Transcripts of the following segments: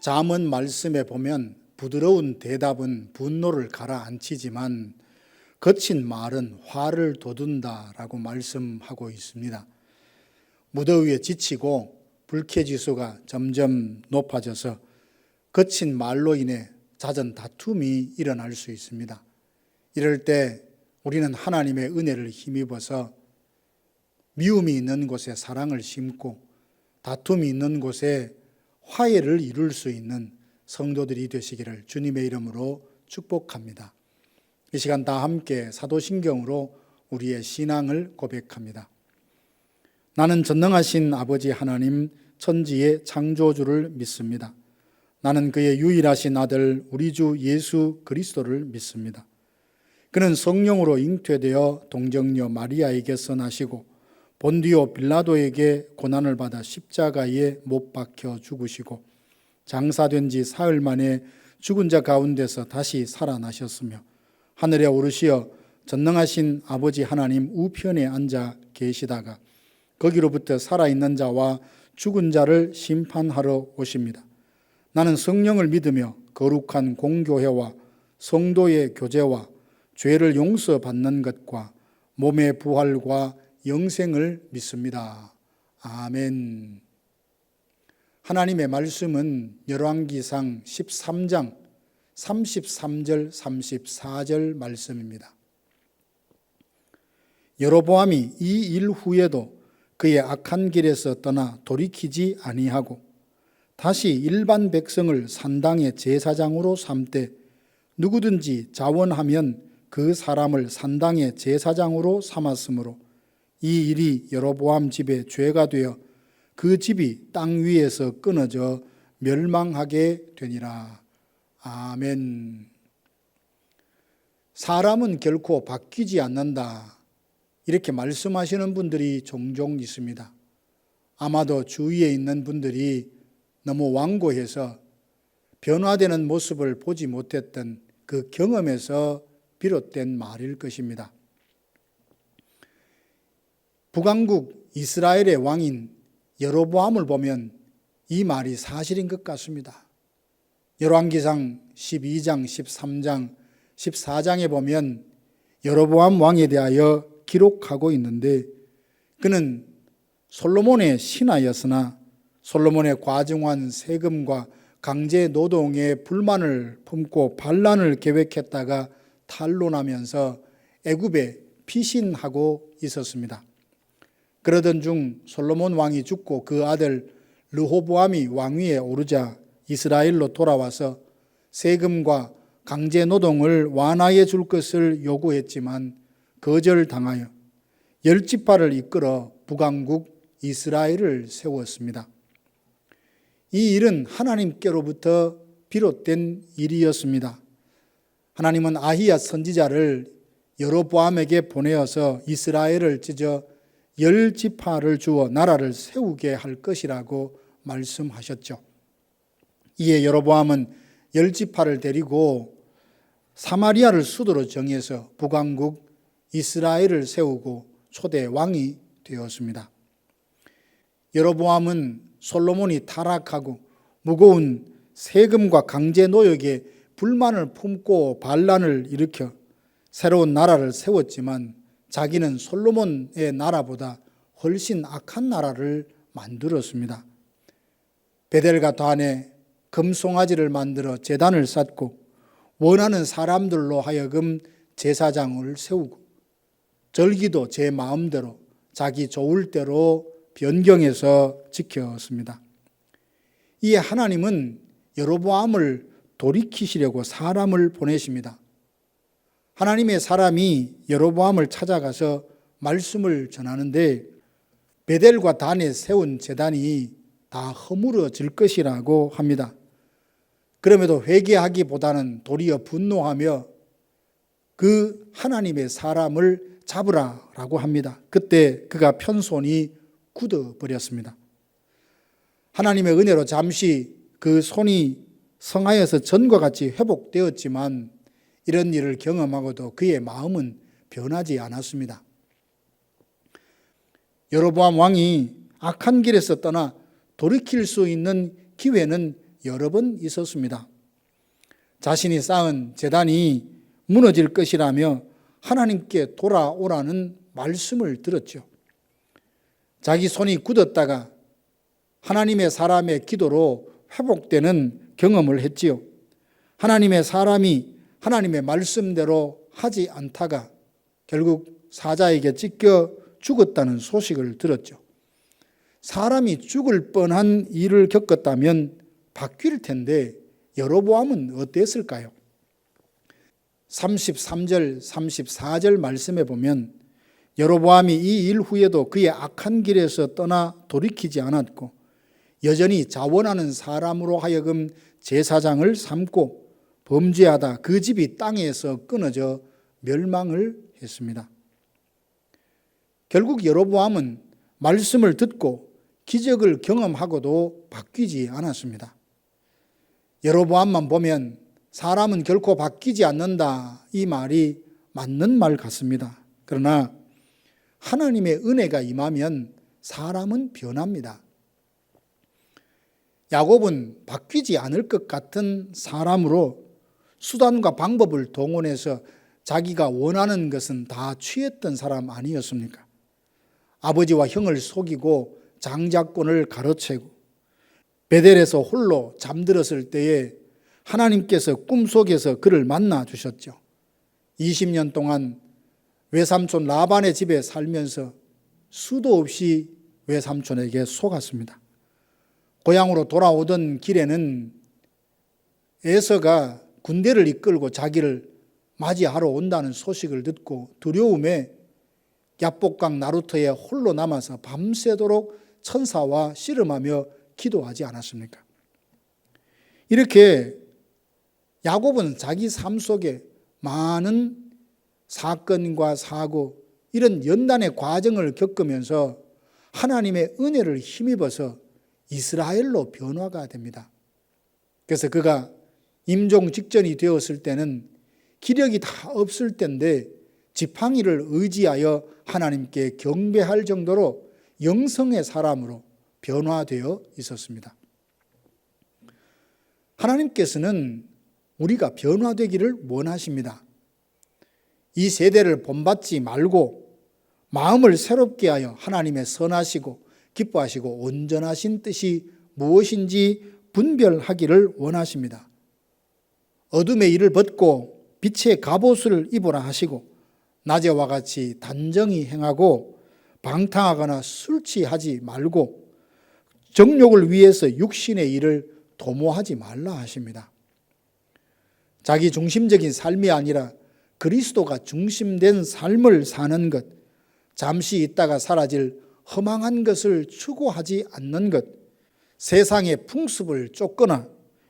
잠언 말씀에 보면 부드러운 대답은 분노를 가라앉히지만 거친 말은 화를 돋운다라고 말씀하고 있습니다. 무더위에 지치고 불쾌지수가 점점 높아져서 거친 말로 인해 잦은 다툼이 일어날 수 있습니다. 이럴 때 우리는 하나님의 은혜를 힘입어서 미움이 있는 곳에 사랑을 심고 다툼이 있는 곳에 화해를 이룰 수 있는 성도들이 되시기를 주님의 이름으로 축복합니다. 이 시간 다 함께 사도신경으로 우리의 신앙을 고백합니다. 나는 전능하신 아버지 하나님 천지의 창조주를 믿습니다. 나는 그의 유일하신 아들 우리 주 예수 그리스도를 믿습니다. 그는 성령으로 잉태되어 동정녀 마리아에게서 나시고 본디오 빌라도에게 고난을 받아 십자가에 못 박혀 죽으시고 장사된 지 사흘 만에 죽은 자 가운데서 다시 살아나셨으며 하늘에 오르시어 전능하신 아버지 하나님 우편에 앉아 계시다가 거기로부터 살아있는 자와 죽은 자를 심판하러 오십니다. 나는 성령을 믿으며 거룩한 공교회와 성도의 교제와 죄를 용서받는 것과 몸의 부활과 영생을 믿습니다. 아멘. 하나님의 말씀은 열왕기상 13장 33절 34절 말씀입니다. 여로보암이 이 일 후에도 그의 악한 길에서 떠나 돌이키지 아니하고 다시 일반 백성을 산당의 제사장으로 삼되 누구든지 자원하면 그 사람을 산당의 제사장으로 삼았으므로 이 일이 여로보암 집의 죄가 되어 그 집이 땅 위에서 끊어져 멸망하게 되니라. 아멘. 사람은 결코 바뀌지 않는다. 이렇게 말씀하시는 분들이 종종 있습니다. 아마도 주위에 있는 분들이 너무 완고해서 변화되는 모습을 보지 못했던 그 경험에서 비롯된 말일 것입니다. 북왕국 이스라엘의 왕인 여로보암을 보면 이 말이 사실인 것 같습니다. 열왕기상 12장, 13장, 14장에 보면 여로보암 왕에 대하여 기록하고 있는데 그는 솔로몬의 신하였으나 솔로몬의 과중한 세금과 강제 노동에 불만을 품고 반란을 계획했다가 탄로나면서 애굽에 피신하고 있었습니다. 그러던 중 솔로몬 왕이 죽고 그 아들 르호보암이 왕위에 오르자 이스라엘로 돌아와서 세금과 강제 노동을 완화해 줄 것을 요구했지만 거절당하여 10지파를 이끌어 북왕국 이스라엘을 세웠습니다. 이 일은 하나님께로부터 비롯된 일이었습니다. 하나님은 아히야 선지자를 여로보암에게 보내어서 이스라엘을 찢어 10지파를 주어 나라를 세우게 할 것이라고 말씀하셨죠. 이에 여로보암은 10지파를 데리고 사마리아를 수도로 정해서 북왕국 이스라엘을 세우고 초대 왕이 되었습니다. 여로보암은 솔로몬이 타락하고 무거운 세금과 강제 노역에 불만을 품고 반란을 일으켜 새로운 나라를 세웠지만 자기는 솔로몬의 나라보다 훨씬 악한 나라를 만들었습니다. 베델과 단에 금송아지를 만들어 제단을 쌓고 원하는 사람들로 하여금 제사장을 세우고 절기도 제 마음대로 자기 좋을 대로 변경해서 지켰습니다. 이에 하나님은 여로보암을 돌이키시려고 사람을 보내십니다. 하나님의 사람이 여로보암을 찾아가서 말씀을 전하는데 베델과 단에 세운 제단이 다 허물어질 것이라고 합니다. 그럼에도 회개하기보다는 도리어 분노하며 그 하나님의 사람을 잡으라라고 합니다. 그때 그가 편손이 굳어버렸습니다. 하나님의 은혜로 잠시 그 손이 성하여서 전과 같이 회복되었지만 이런 일을 경험하고도 그의 마음은 변하지 않았습니다. 여로보암 왕이 악한 길에서 떠나 돌이킬 수 있는 기회는 여러 번 있었습니다. 자신이 쌓은 제단이 무너질 것이라며 하나님께 돌아오라는 말씀을 들었죠. 자기 손이 굳었다가 하나님의 사람의 기도로 회복되는 경험을 했지요. 하나님의 사람이 하나님의 말씀대로 하지 않다가 결국 사자에게 찢겨 죽었다는 소식을 들었죠. 사람이 죽을 뻔한 일을 겪었다면 바뀔 텐데 여로보암은 어땠을까요? 33절, 34절 말씀에 보면 여로보암이 이 일 후에도 그의 악한 길에서 떠나 돌이키지 않았고 여전히 자원하는 사람으로 하여금 제사장을 삼고 범죄하다 그 집이 땅에서 끊어져 멸망을 했습니다. 결국 여로보암은 말씀을 듣고 기적을 경험하고도 바뀌지 않았습니다. 여로보암만 보면 사람은 결코 바뀌지 않는다, 이 말이 맞는 말 같습니다. 그러나 하나님의 은혜가 임하면 사람은 변합니다. 야곱은 바뀌지 않을 것 같은 사람으로 수단과 방법을 동원해서 자기가 원하는 것은 다 취했던 사람 아니었습니까? 아버지와 형을 속이고 장자권을 가로채고 베델에서 홀로 잠들었을 때에 하나님께서 꿈속에서 그를 만나 주셨죠. 20년 동안 외삼촌 라반의 집에 살면서 수도 없이 외삼촌에게 속았습니다. 고향으로 돌아오던 길에는 에서가 군대를 이끌고 자기를 맞이하러 온다는 소식을 듣고 두려움에 야복강 나루터에 홀로 남아서 밤새도록 천사와 씨름하며 기도하지 않았습니까? 이렇게 야곱은 자기 삶 속에 많은 사건과 사고, 이런 연단의 과정을 겪으면서 하나님의 은혜를 힘입어서 이스라엘로 변화가 됩니다. 그래서 그가 임종 직전이 되었을 때는 기력이 다 없을 때인데 지팡이를 의지하여 하나님께 경배할 정도로 영성의 사람으로 변화되어 있었습니다. 하나님께서는 우리가 변화되기를 원하십니다. 이 세대를 본받지 말고 마음을 새롭게 하여 하나님의 선하시고 기뻐하시고 온전하신 뜻이 무엇인지 분별하기를 원하십니다. 어둠의 일을 벗고 빛의 갑옷을 입으라 하시고 낮에와 같이 단정히 행하고 방탕하거나 술 취하지 말고 정욕을 위해서 육신의 일을 도모하지 말라 하십니다. 자기 중심적인 삶이 아니라 그리스도가 중심된 삶을 사는 것, 잠시 있다가 사라질 허망한 것을 추구하지 않는 것, 세상의 풍습을 쫓거나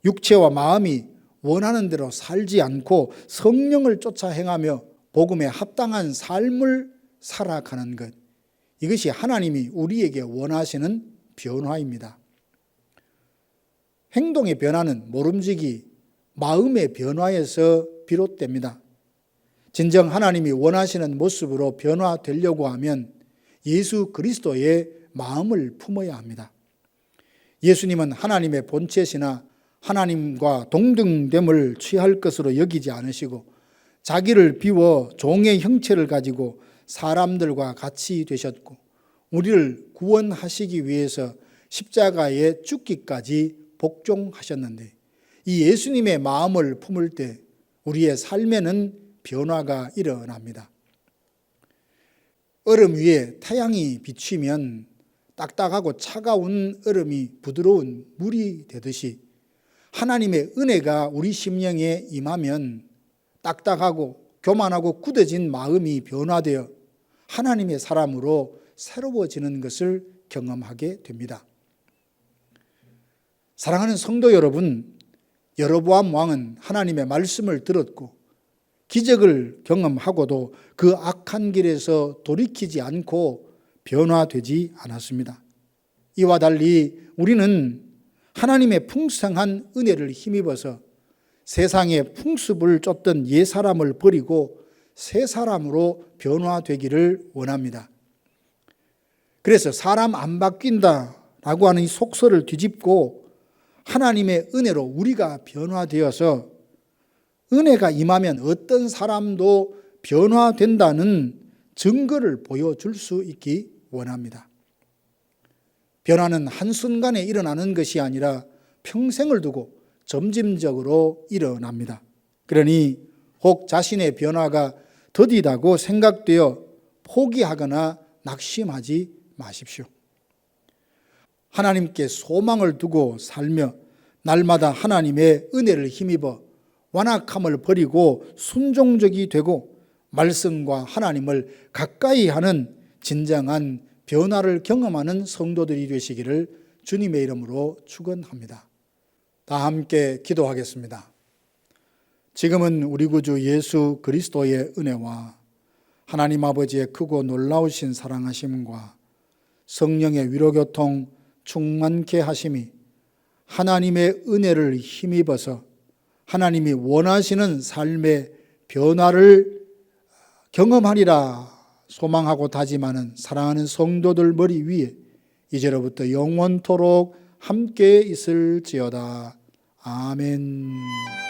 육체와 마음이 원하는 대로 살지 않고 성령을 쫓아 행하며 복음에 합당한 삶을 살아가는 것, 이것이 하나님이 우리에게 원하시는 변화입니다. 행동의 변화는 모름지기 마음의 변화에서 비롯됩니다. 진정 하나님이 원하시는 모습으로 변화되려고 하면 예수 그리스도의 마음을 품어야 합니다. 예수님은 하나님의 본체시나 하나님과 동등됨을 취할 것으로 여기지 않으시고 자기를 비워 종의 형체를 가지고 사람들과 같이 되셨고 우리를 구원하시기 위해서 십자가에 죽기까지 복종하셨는데 이 예수님의 마음을 품을 때 우리의 삶에는 변화가 일어납니다. 얼음 위에 태양이 비치면 딱딱하고 차가운 얼음이 부드러운 물이 되듯이 하나님의 은혜가 우리 심령에 임하면 딱딱하고 교만하고 굳어진 마음이 변화되어 하나님의 사람으로 새로워지는 것을 경험하게 됩니다. 사랑하는 성도 여러분, 여로보암 왕은 하나님의 말씀을 들었고 기적을 경험하고도 그 악한 길에서 돌이키지 않고 변화되지 않았습니다. 이와 달리 우리는 하나님의 풍성한 은혜를 힘입어서 세상의 풍습을 쫓던 옛 사람을 버리고 새 사람으로 변화되기를 원합니다. 그래서 사람 안 바뀐다라고 하는 이 속설을 뒤집고 하나님의 은혜로 우리가 변화되어서 은혜가 임하면 어떤 사람도 변화된다는 증거를 보여줄 수 있기 원합니다. 변화는 한순간에 일어나는 것이 아니라 평생을 두고 점진적으로 일어납니다. 그러니 혹 자신의 변화가 더디다고 생각되어 포기하거나 낙심하지 마십시오. 하나님께 소망을 두고 살며 날마다 하나님의 은혜를 힘입어 완악함을 버리고 순종적이 되고 말씀과 하나님을 가까이 하는 진정한 변화를 경험하는 성도들이 되시기를 주님의 이름으로 축원합니다. 다 함께 기도하겠습니다. 지금은 우리 구주 예수 그리스도의 은혜와 하나님 아버지의 크고 놀라우신 사랑하심과 성령의 위로교통 충만케 하심이 하나님의 은혜를 힘입어서 하나님이 원하시는 삶의 변화를 경험하리라 소망하고 다짐하는 사랑하는 성도들 머리 위에 이제로부터 영원토록 함께 있을지어다. 아멘.